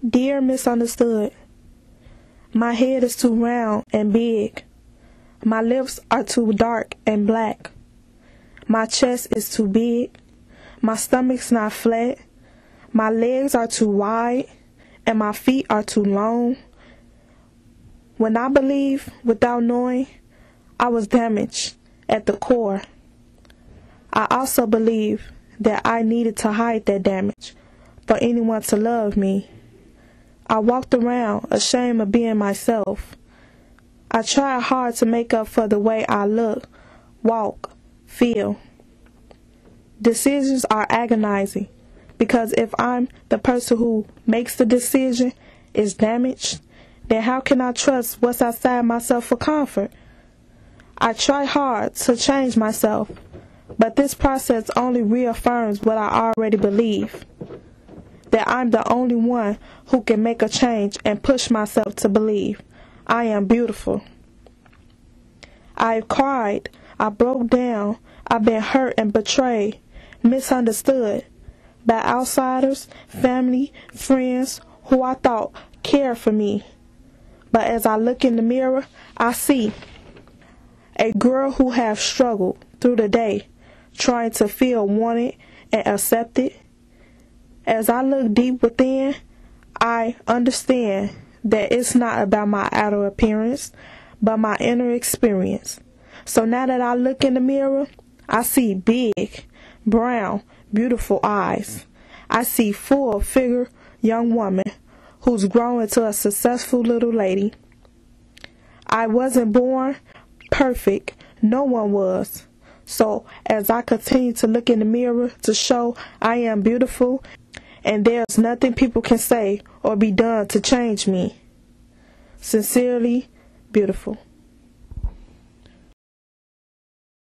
Dear Misunderstood, my head is too round and big. My lips are too dark and black. My chest is too big. My stomach's not flat. My legs are too wide and my feet are too long. When I believe without knowing, I was damaged at the core. I also believe that I needed to hide that damage for anyone to love me. I walked around ashamed of being myself. I tried hard to make up for the way I look, walk, feel. Decisions are agonizing because if I'm the person who makes the decision is damaged, then how can I trust what's outside myself for comfort? I try hard to change myself, but this process only reaffirms what I already believe. That I'm the only one who can make a change and push myself to believe I am beautiful. I've cried, I broke down, I've been hurt and betrayed, misunderstood by outsiders, family, friends who I thought cared for me. But as I look in the mirror, I see a girl who has struggled through the day, trying to feel wanted and accepted. As I look deep within, I understand that it's not about my outer appearance, but my inner experience. So now that I look in the mirror, I see big, brown, beautiful eyes. I see full-figure young woman who's grown into a successful little lady. I wasn't born perfect. No one was. So as I continue to look in the mirror to show I am beautiful, and there's nothing people can say or be done to change me. Sincerely, Beautiful.